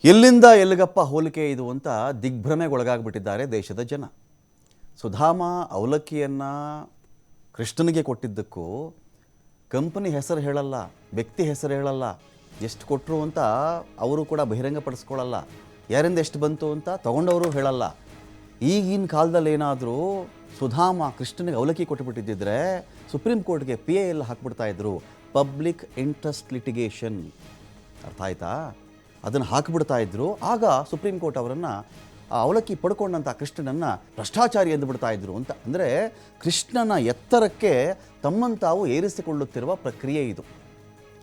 ಎಲ್ಲಿಂದ ಎಲ್ಲಿಗಪ್ಪ ಹೋಲಿಕೆ ಇದು ಅಂತ ದಿಗ್ಭ್ರಮೆಗೊಳಗಾಗ್ಬಿಟ್ಟಿದ್ದಾರೆ ದೇಶದ ಜನ. ಸುಧಾಮ ಅವಲಕ್ಕಿಯನ್ನು ಕೃಷ್ಣನಿಗೆ ಕೊಟ್ಟಿದ್ದಕ್ಕೂ ಕಂಪನಿ ಹೆಸರು ಹೇಳಲ್ಲ, ವ್ಯಕ್ತಿ ಹೆಸರು ಹೇಳಲ್ಲ, ಎಷ್ಟು ಕೊಟ್ಟರು ಅಂತ ಅವರು ಕೂಡ ಬಹಿರಂಗಪಡಿಸ್ಕೊಳ್ಳಲ್ಲ, ಯಾರಿಂದ ಎಷ್ಟು ಬಂತು ಅಂತ ತಗೊಂಡವರು ಹೇಳಲ್ಲ. ಈಗಿನ ಕಾಲದಲ್ಲಿ ಏನಾದರೂ ಸುಧಾಮ ಕೃಷ್ಣನಿಗೆ ಅವಲಕ್ಕಿ ಕೊಟ್ಟುಬಿಟ್ಟಿದ್ದರೆ ಸುಪ್ರೀಂ ಕೋರ್ಟ್ಗೆ PIL ಹಾಕ್ಬಿಡ್ತಾಯಿದ್ರು, ಪಬ್ಲಿಕ್ ಇಂಟ್ರೆಸ್ಟ್ ಲಿಟಿಗೇಷನ್. ಅರ್ಥ ಆಯ್ತಾ? ಅದನ್ನು ಹಾಕಿಬಿಡ್ತಾ ಇದ್ರು. ಆಗ ಸುಪ್ರೀಂ ಕೋರ್ಟ್ ಅವರನ್ನು ಆ ಅವಲಕ್ಕಿ ಪಡ್ಕೊಂಡಂಥ ಕೃಷ್ಣನನ್ನು ಭ್ರಷ್ಟಾಚಾರಿ ಎಂದುಬಿಡ್ತಾ ಇದ್ರು ಅಂತ. ಅಂದರೆ ಕೃಷ್ಣನ ಎತ್ತರಕ್ಕೆ ತಮ್ಮನ್ನು ತಾವು ಏರಿಸಿಕೊಳ್ಳುತ್ತಿರುವ ಪ್ರಕ್ರಿಯೆ ಇದು.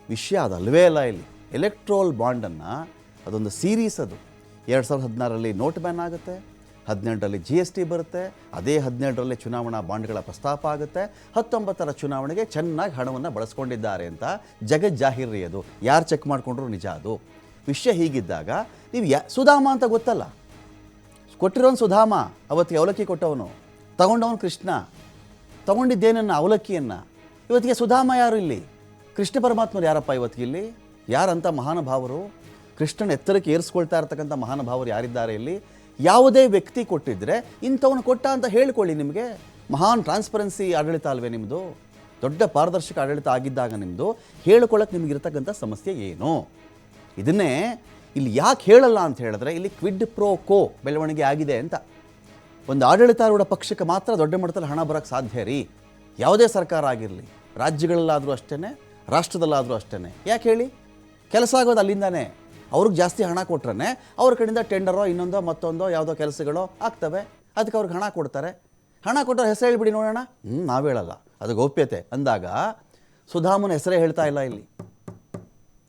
ವಿಷಯ ಅದಲ್ವೇ ಅಲ್ಲ. ಇಲ್ಲಿ ಎಲೆಕ್ಟ್ರೋಲ್ ಬಾಂಡನ್ನು ಅದೊಂದು ಸೀರೀಸ್. ಅದು 2016ರಲ್ಲಿ ನೋಟ್ ಬ್ಯಾನ್ ಆಗುತ್ತೆ, 2017ರಲ್ಲಿ GST ಬರುತ್ತೆ, ಅದೇ 2017ರಲ್ಲಿ ಚುನಾವಣಾ ಬಾಂಡ್ಗಳ ಪ್ರಸ್ತಾಪ ಆಗುತ್ತೆ, 2019ರ ಚುನಾವಣೆಗೆ ಚೆನ್ನಾಗಿ ಹಣವನ್ನು ಬಳಸ್ಕೊಂಡಿದ್ದಾರೆ ಅಂತ ಜಗಜ್ಜಾಹಿರ್ರಿ. ಅದು ಯಾರು ಚೆಕ್ ಮಾಡಿಕೊಂಡ್ರು ನಿಜ. ಅದು ವಿಷಯ ಹೀಗಿದ್ದಾಗ ನೀವು ಸುಧಾಮ ಅಂತ ಗೊತ್ತಲ್ಲ, ಕೊಟ್ಟಿರೋನು ಸುಧಾಮ, ಅವತ್ತಿಗೆ ಅವಲಕ್ಕಿ ಕೊಟ್ಟವನು, ತಗೊಂಡವನು ಕೃಷ್ಣ. ತಗೊಂಡಿದ್ದೇನನ್ನ ಅವಲಕ್ಕಿಯನ್ನು. ಇವತ್ತಿಗೆ ಸುಧಾಮ ಯಾರು ಇಲ್ಲಿ? ಕೃಷ್ಣ ಪರಮಾತ್ಮರು ಯಾರಪ್ಪ ಇವತ್ತಿಗೆ ಇಲ್ಲಿ? ಯಾರಂಥ ಮಹಾನುಭಾವರು? ಕೃಷ್ಣನ ಎತ್ತರಕ್ಕೆ ಏರಿಸ್ಕೊಳ್ತಾ ಇರ್ತಕ್ಕಂಥ ಮಹಾನುಭಾವರು ಯಾರಿದ್ದಾರೆ ಇಲ್ಲಿ? ಯಾವುದೇ ವ್ಯಕ್ತಿ ಕೊಟ್ಟಿದ್ದರೆ ಇಂಥವನು ಕೊಟ್ಟ ಅಂತ ಹೇಳಿಕೊಳ್ಳಿ. ನಿಮಗೆ ಮಹಾನ್ ಟ್ರಾನ್ಸ್ಪರೆನ್ಸಿ ಆಡಳಿತ ಅಲ್ವೇ ನಿಮ್ಮದು? ದೊಡ್ಡ ಪಾರದರ್ಶಕ ಆಡಳಿತ ಆಗಿದ್ದಾಗ ನಿಮ್ಮದು ಹೇಳಿಕೊಳ್ಳೋಕೆ ನಿಮಗಿರ್ತಕ್ಕಂಥ ಸಮಸ್ಯೆ ಏನು? ಇದನ್ನೇ ಇಲ್ಲಿ ಯಾಕೆ ಹೇಳಲ್ಲ ಅಂತ ಹೇಳಿದ್ರೆ, ಇಲ್ಲಿ ಕ್ವಿಡ್ ಪ್ರೋ ಕೋ ಬೆಳವಣಿಗೆ ಆಗಿದೆ ಅಂತ. ಒಂದು ಆಡಳಿತಾರೂಢ ಪಕ್ಷಕ್ಕೆ ಮಾತ್ರ ದೊಡ್ಡ ಮಟ್ಟದಲ್ಲಿ ಹಣ ಬರೋಕ್ಕೆ ಸಾಧ್ಯ ರೀ. ಯಾವುದೇ ಸರ್ಕಾರ ಆಗಿರಲಿ, ರಾಜ್ಯಗಳಲ್ಲಾದರೂ ಅಷ್ಟೇ, ರಾಷ್ಟ್ರದಲ್ಲಾದರೂ ಅಷ್ಟೇ. ಯಾಕೆ ಹೇಳಿ? ಕೆಲಸ ಆಗೋದು ಅಲ್ಲಿಂದಾನೇ. ಅವ್ರಿಗೆ ಜಾಸ್ತಿ ಹಣ ಕೊಟ್ರೆ ಅವ್ರ ಕಡೆಯಿಂದ ಟೆಂಡರೋ ಇನ್ನೊಂದೋ ಮತ್ತೊಂದೋ ಯಾವುದೋ ಕೆಲಸಗಳೋ ಆಗ್ತವೆ. ಅದಕ್ಕೆ ಅವ್ರಿಗೆ ಹಣ ಕೊಡ್ತಾರೆ. ಹಣ ಕೊಟ್ಟರೆ ಹೆಸರು ಹೇಳ್ಬಿಡಿ ನೋಡೋಣ. ನಾವು ಹೇಳಲ್ಲ, ಅದು ಗೌಪ್ಯತೆ ಅಂದಾಗ ಸುಧಾಮನ ಹೆಸರೇ ಹೇಳ್ತಾ ಇಲ್ಲ ಇಲ್ಲಿ.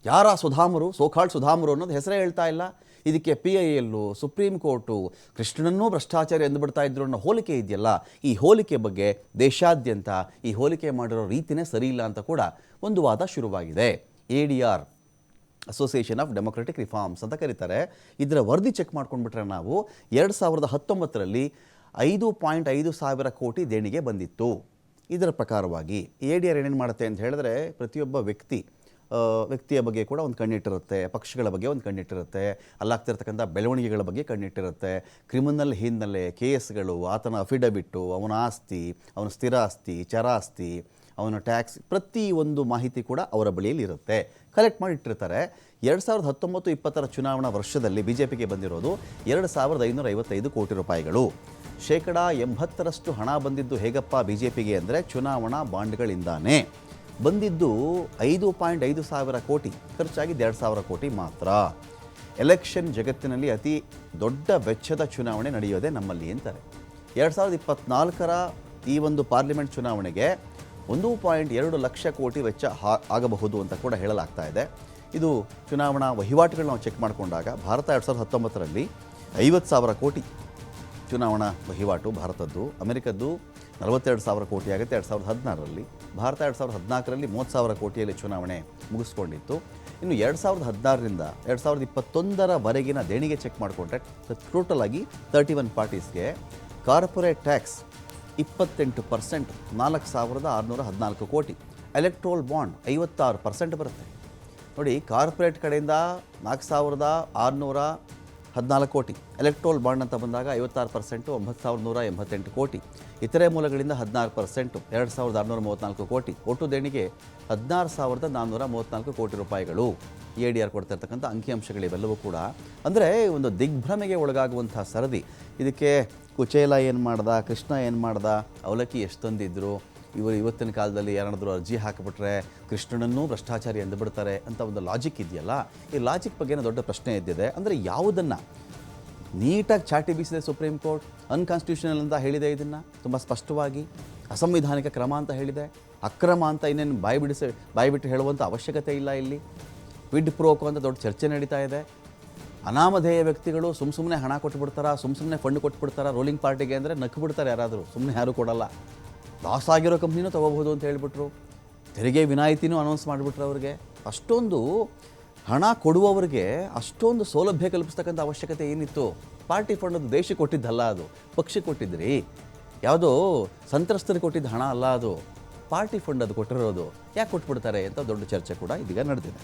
ಯಾರ ಸುಧಾಮರು, ಸೋಕಾಳ್ ಸುಧಾಮರು ಅನ್ನೋದು ಹೆಸರೇ ಹೇಳ್ತಾ ಇಲ್ಲ. ಇದಕ್ಕೆ PIL, ಸುಪ್ರೀಂ ಕೋರ್ಟು ಕೃಷ್ಣನನ್ನೂ ಭ್ರಷ್ಟಾಚಾರಿ ಎಂದುಬಿಡ್ತಾ ಇದ್ರು ಅನ್ನೋ ಹೋಲಿಕೆ ಇದೆಯಲ್ಲ, ಈ ಹೋಲಿಕೆ ಬಗ್ಗೆ ದೇಶಾದ್ಯಂತ ಈ ಹೋಲಿಕೆ ಮಾಡಿರೋ ರೀತಿಯೇ ಸರಿ ಇಲ್ಲ ಅಂತ ಕೂಡ ಒಂದು ವಾದ ಶುರುವಾಗಿದೆ. ADR, association of democratic reforms ಅಂತ ಕರೀತಾರೆ. ಇದರ ವರದಿ ಚೆಕ್ ಮಾಡ್ಕೊಂಡ್ಬಿಟ್ರೆ ನಾವು 2019ರಲ್ಲಿ 5.5 ಸಾವಿರ ಕೋಟಿ ದೇಣಿಗೆ ಬಂದಿತ್ತು. ಇದರ ಪ್ರಕಾರವಾಗಿ ADR ಏನೇನು ಮಾಡುತ್ತೆ ಅಂತ ಹೇಳಿದ್ರೆ, ಪ್ರತಿಯೊಬ್ಬ ವ್ಯಕ್ತಿಯ ಬಗ್ಗೆ ಕೂಡ ಒಂದು ಕಣ್ಣಿಟ್ಟಿರುತ್ತೆ, ಪಕ್ಷಗಳ ಬಗ್ಗೆ ಒಂದು ಕಣ್ಣಿಟ್ಟಿರುತ್ತೆ, ಅಲ್ಲಾಗ್ತಿರ್ತಕ್ಕಂಥ ಬೆಳವಣಿಗೆಗಳ ಬಗ್ಗೆ ಕಣ್ಣಿಟ್ಟಿರುತ್ತೆ, ಕ್ರಿಮಿನಲ್ ಹಿನ್ನೆಲೆ ಕೇಸ್ಗಳು, ಆತನ ಅಫಿಡವಿಟ್ಟು, ಅವನ ಆಸ್ತಿ, ಅವನ ಸ್ಥಿರ ಆಸ್ತಿ, ಚರ ಆಸ್ತಿ, ಅವನ ಟ್ಯಾಕ್ಸ್, ಪ್ರತಿ ಒಂದು ಮಾಹಿತಿ ಕೂಡ ಅವರ ಬಳಿಯಲ್ಲಿ ಇರುತ್ತೆ, ಕಲೆಕ್ಟ್ ಮಾಡಿ ಇಟ್ಟಿರ್ತಾರೆ. 2019-20ರ ಚುನಾವಣಾ ವರ್ಷದಲ್ಲಿ BJPಗೆ ಬಂದಿರೋದು 2555 ಕೋಟಿ ರೂಪಾಯಿಗಳು. 80% ಹಣ ಬಂದಿದ್ದು ಹೇಗಪ್ಪ BJPಗೆ ಅಂದರೆ ಚುನಾವಣಾ ಬಾಂಡ್ಗಳಿಂದಾನೇ ಬಂದಿದ್ದು. 5.5 ಸಾವಿರ ಕೋಟಿ ಖರ್ಚಾಗಿದ್ದು 2,000 ಕೋಟಿ ಮಾತ್ರ. ಎಲೆಕ್ಷನ್ ಜಗತ್ತಿನಲ್ಲಿ ಅತಿ ದೊಡ್ಡ ವೆಚ್ಚದ ಚುನಾವಣೆ ನಡೆಯೋದೇ ನಮ್ಮಲ್ಲಿ ಅಂತಾರೆ. 2024ರ ಈ ಒಂದು ಪಾರ್ಲಿಮೆಂಟ್ ಚುನಾವಣೆಗೆ 1.2 ಲಕ್ಷ ಕೋಟಿ ವೆಚ್ಚ ಆಗಬಹುದು ಅಂತ ಕೂಡ ಹೇಳಲಾಗ್ತಾ ಇದೆ. ಇದು ಚುನಾವಣಾ ವಹಿವಾಟುಗಳು ನಾವು ಚೆಕ್ ಮಾಡಿಕೊಂಡಾಗ ಭಾರತ 2019ರಲ್ಲಿ 50,000 ಕೋಟಿ ಚುನಾವಣಾ ವಹಿವಾಟು ಭಾರತದ್ದು. ಅಮೆರಿಕದ್ದು 42,000 ಕೋಟಿ ಆಗುತ್ತೆ 2016ರಲ್ಲಿ. ಭಾರತ 2014ರಲ್ಲಿ 30,000 ಕೋಟಿಯಲ್ಲಿ ಚುನಾವಣೆ ಮುಗಿಸ್ಕೊಂಡಿತ್ತು. ಇನ್ನು 2016ರಿಂದ 2021ರವರೆಗಿನ ದೇಣಿಗೆ ಚೆಕ್ ಮಾಡಿಕೊಂಡ್ರೆ ಟೋಟಲ್ ಆಗಿ 31 ಪಾರ್ಟೀಸ್ಗೆ ಕಾರ್ಪೊರೇಟ್ ಟ್ಯಾಕ್ಸ್ 28%, 4,614 ಕೋಟಿ. ಎಲೆಕ್ಟ್ರೋಲ್ ಬಾಂಡ್ 56% ಬರುತ್ತೆ. ನೋಡಿ, ಕಾರ್ಪೊರೇಟ್ ಕಡೆಯಿಂದ 4,614 ಕೋಟಿ, ಎಲೆಕ್ಟ್ರೋಲ್ ಬಾಂಡ್ ಅಂತ ಬಂದಾಗ 56%, 9,188 ಕೋಟಿ. ಇತರೆ ಮೂಲಗಳಿಂದ 16%, 2,634 ಕೋಟಿ. ಒಟ್ಟು ದೇಣಿಗೆ 16,434 ಕೋಟಿ ರೂಪಾಯಿಗಳು. ADR ಕೊಡ್ತಾ ಇರ್ತಕ್ಕಂಥ ಅಂಕಿಅಂಶಗಳಿವೆಲ್ಲವೂ ಕೂಡ ಅಂದರೆ ಒಂದು ದಿಗ್ಭ್ರಮೆಗೆ ಒಳಗಾಗುವಂಥ ಸರದಿ. ಇದಕ್ಕೆ ಕುಚೇಲ ಏನು ಮಾಡ್ದ, ಕೃಷ್ಣ ಏನು ಮಾಡ್ದ, ಅವಲಕ್ಕಿ ಎಷ್ಟು ತಂದಿದ್ರು, ಇವತ್ತಿನ ಕಾಲದಲ್ಲಿ ಯಾರಾದರೂ ಅರ್ಜಿ ಹಾಕಿಬಿಟ್ರೆ ಕೃಷ್ಣನನ್ನೂ ಭ್ರಷ್ಟಾಚಾರಿ ಎಂದುಬಿಡ್ತಾರೆ ಅಂತ ಒಂದು ಲಾಜಿಕ್ ಇದೆಯಲ್ಲ, ಈ ಲಾಜಿಕ್ ಬಗ್ಗೆನೇ ದೊಡ್ಡ ಪ್ರಶ್ನೆ ಎದ್ದಿದೆ. ಅಂದರೆ ಯಾವುದನ್ನು ನೀಟಾಗಿ ಚಾಟಿ ಬೀಸಿದೆ ಸುಪ್ರೀಂ ಕೋರ್ಟ್. ಅನ್ಕಾನ್ಸ್ಟಿಟ್ಯೂಷನಲ್ ಅಂತ ಹೇಳಿದೆ, ಇದನ್ನು ತುಂಬ ಸ್ಪಷ್ಟವಾಗಿ ಅಸಂವಿಧಾನಿಕ ಕ್ರಮ ಅಂತ ಹೇಳಿದೆ. ಅಕ್ರಮ ಅಂತ ಇನ್ನೇನು ಬಾಯ್ಬಿಟ್ಟು ಹೇಳುವಂಥ ಅವಶ್ಯಕತೆ ಇಲ್ಲ. ಇಲ್ಲಿ ಕ್ವಿಡ್ ಪ್ರೋಕೋ ಅಂತ ದೊಡ್ಡ ಚರ್ಚೆ ನಡೀತಾ ಇದೆ. ಅನಾಮಧೇಯ ವ್ಯಕ್ತಿಗಳು ಸುಮ್ಮನೆ ಹಣ ಕೊಟ್ಬಿಡ್ತಾರ, ಸುಮ್ಮನೆ ಫಂಡ್ ಕೊಟ್ಬಿಡ್ತಾರ ರೂಲಿಂಗ್ ಪಾರ್ಟಿಗೆ ಅಂದರೆ ನಕ್ಬಿಡ್ತಾರೆ ಯಾರಾದರೂ. ಸುಮ್ಮನೆ ಯಾರೂ ಕೊಡಲ್ಲ. ಲಾಸ್ ಆಗಿರೋ ಕಂಪ್ನಿನೂ ತೊಗೋಬಹುದು ಅಂತ ಹೇಳಿಬಿಟ್ರು. ತೆರಿಗೆ ವಿನಾಯಿತಿನೂ ಅನೌನ್ಸ್ ಮಾಡಿಬಿಟ್ರು ಅವ್ರಿಗೆ. ಅಷ್ಟೊಂದು ಹಣ ಕೊಡುವವರಿಗೆ ಅಷ್ಟೊಂದು ಸೌಲಭ್ಯ ಕಲ್ಪಿಸ್ತಕ್ಕಂಥ ಅವಶ್ಯಕತೆ ಏನಿತ್ತು? ಪಾರ್ಟಿ ಫಂಡ್ ಅದು ದೇಶಕ್ಕೆ ಕೊಟ್ಟಿದ್ದಲ್ಲ, ಅದು ಪಕ್ಷಕ್ಕೆ ಕೊಟ್ಟಿದ್ರಿ. ಯಾವುದೋ ಸಂತ್ರಸ್ತರಿಗೆ ಕೊಟ್ಟಿದ್ದ ಹಣ ಅಲ್ಲ ಅದು, ಪಾರ್ಟಿ ಫಂಡ್ ಅದು ಕೊಟ್ಟಿರೋದು. ಯಾಕೆ ಕೊಟ್ಬಿಡ್ತಾರೆ ಅಂತ ದೊಡ್ಡ ಚರ್ಚೆ ಕೂಡ ಇದೀಗ ನಡೆದಿದೆ.